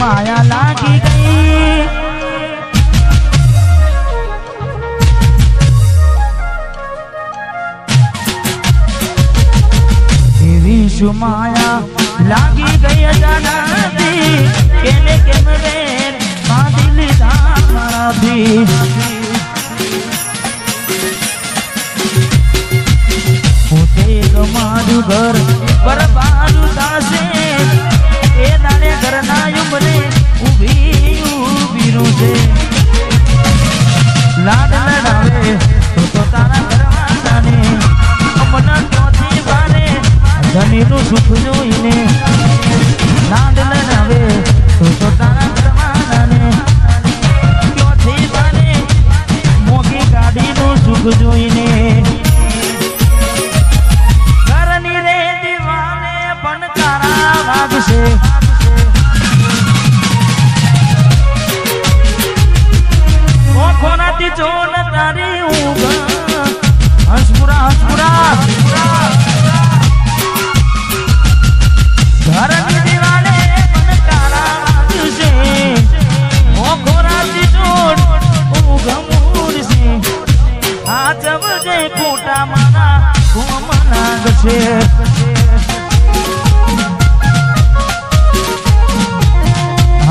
माया लागी गई विश्व माया लागी गई अजानती केने के मेरे दिल दामड़ा भी पोते गमारू घर बर्बाद दासे ए दाने घर ना उमरे उभी उभी रोजे लाड लड़ावे तो तारा करवाना ने अमना क्योंथी बाने धनी नु सुख जोईने लाड लड़ावे तो तारा करवाना ने क्योंथी बाने मोगी गाड़ी नु सुख जोईने करनी रे दीवाने बनकारा भाग से ओ खोनाती चोन तारी उगा हंसपुरा घरनी दीवाने बनकारा भाग से ओ खोनाती चोन उगा मूर से आज बजे फूटा माना घूमना गसे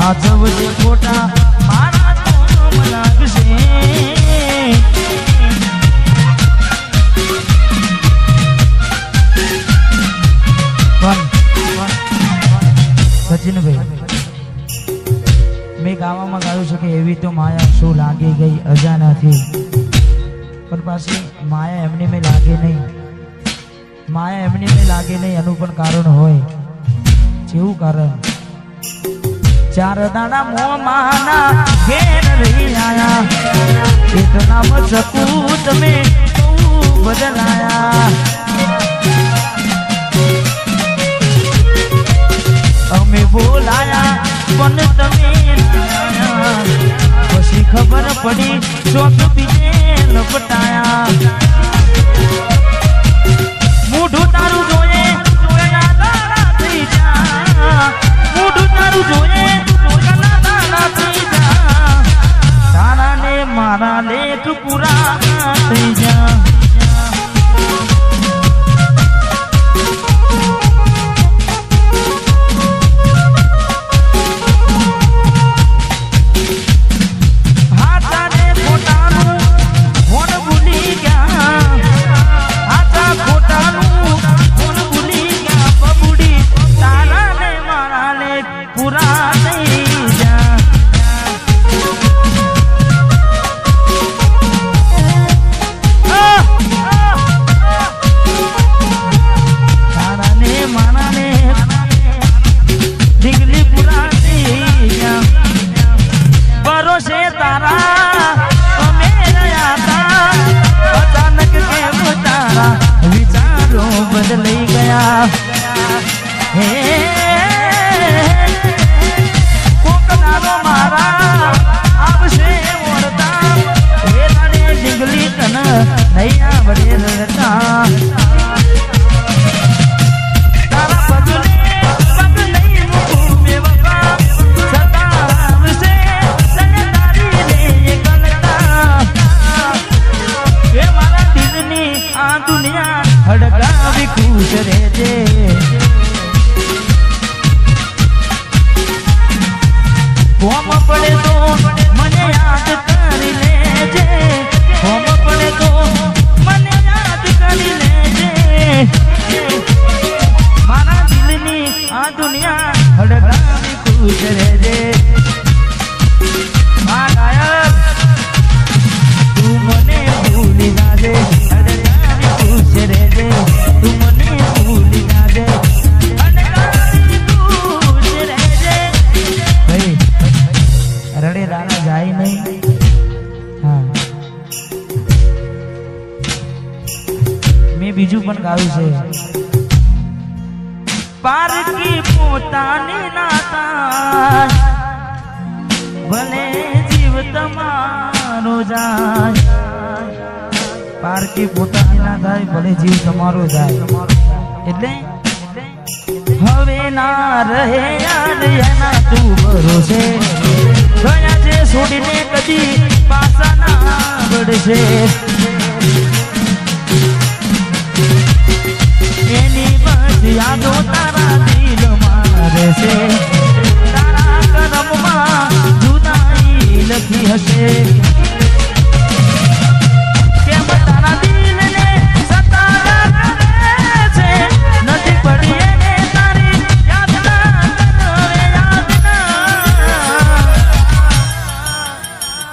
आज बजे फूटा माना घूमना गसे सचिन भाई मैं गावा में गायु छे के एवी तो माया शू लागी गई अजाना थी पर पाછી माया एमनी में लागे नहीं माया एमनी में लागे नहीं अनु पण कारण होय जेवू कारण चार दाना मोह माना घेर रही आया इतना मजकूत में तू बदलाया हमें बोलाया पण तमे पछी खबर पड़ी चौक पीछे लपटाया मुठू तारू जोए जोया दाना थई जा मुठू तारू जोए जोया दाना थई जा तारा ने मारा लेख पूरा थई जा बीजू पण गायु छे पारकी पोतानी नाता भले जीव तमारो जाय पारकी पोतानी ना थाय भले जीव तमारो जाय એટલે હવે ના રહે યાદ એના તું ભરોસે ગયા છે છોડીને કદી પાછા ના વળશે એની બસ યાદો તારા દિલમાં રહેશે તારા કરમમાં જુદાઈ લખી હશે કેમ તારા દિલને સતાયા કરે છે નથી પડી એને તારી યાદ ના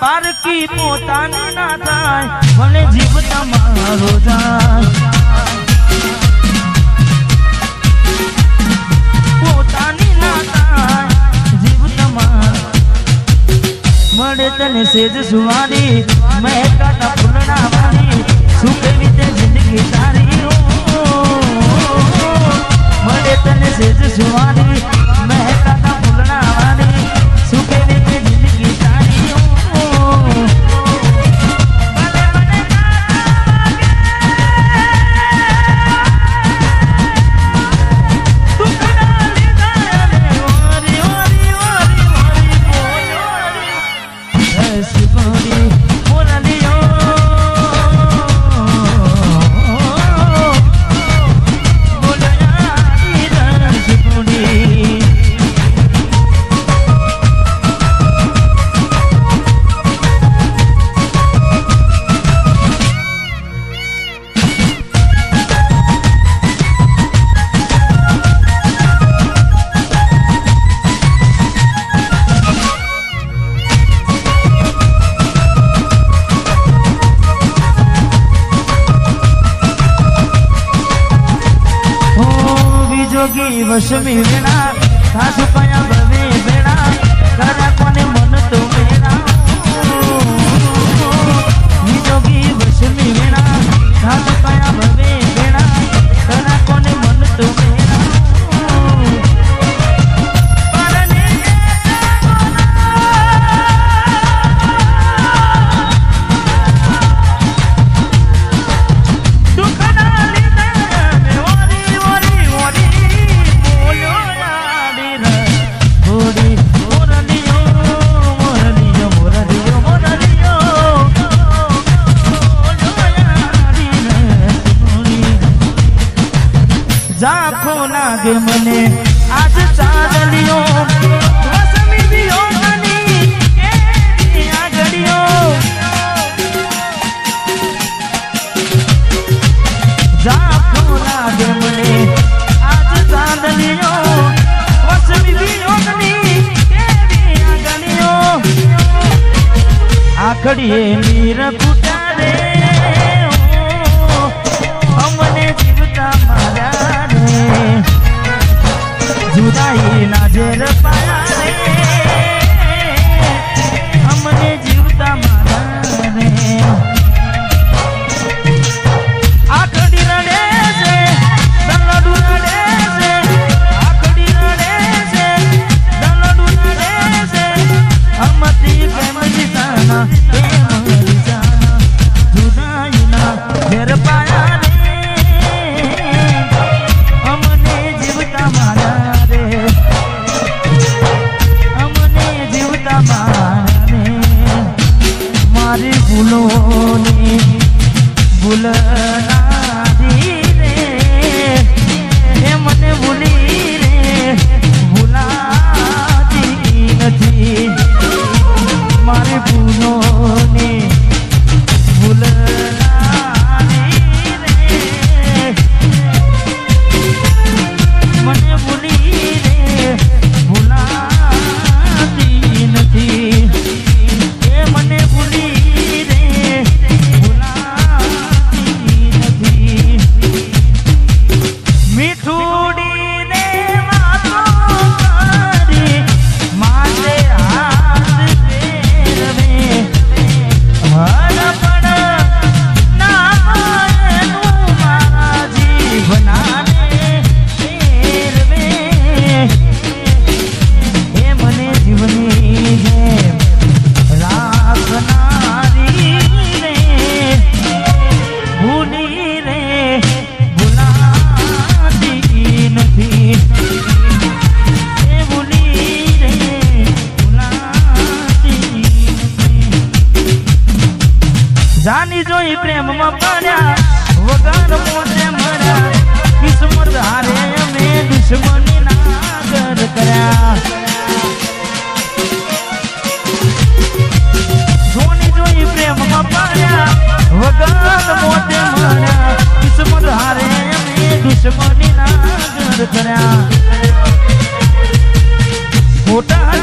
પારકી પોતાની ના થાય ભલે જીવ તમારો જાય મળે તને સેજ સુવારી મહેકાતા ફૂલના વાળી શું કેવી તે જિંદગી તારી મળે તને સેજ સુવારી મહેકાતા ફૂલના વાળી શું કેવી તે જિંદગી તારી વશમી વેણા સાસુ પાયા ભવે વેણા કરા કોને મન તો વેણા નિજોગી વશમી વેણા સાસુ પાયા ભવે વેણા કરા કોને મન તો વેણા લાગે મને આજ ચાંદલિયો વસમી વિયોગની એ આગળિયો જાખો લાગે મને આજ ચાંદલિયો વસમી વિયોગની એ આગળિયો આખડીએ નીર કુટારે અમને જીવતા મારા जुदाई ना जेर पाया रे हमने जीवता मारा रे आखड़ी रड़े से दलडू रड़े से आखड़ी रड़े से दलडू रड़े से हमती प्रेम जिताना प्रेम जिताना जुदाई ना जेर पाया मारी भूलों ने भूलना दी रे हे मने भूली रे भूलाती नहीं मारी भूलों ने भूलना दी रे मने भूली रे भूलाती नहीं મને ભૂલી રે ભૂલાતી जानी जोई प्रेम में पड़ा वगर मोते मरा किस्मत हारे में दुश्मनी नागर करया जोनी जोई प्रेम में पड़ा वगर मोते मरा किस्मत हारे में दुश्मनी नागर करया खोटा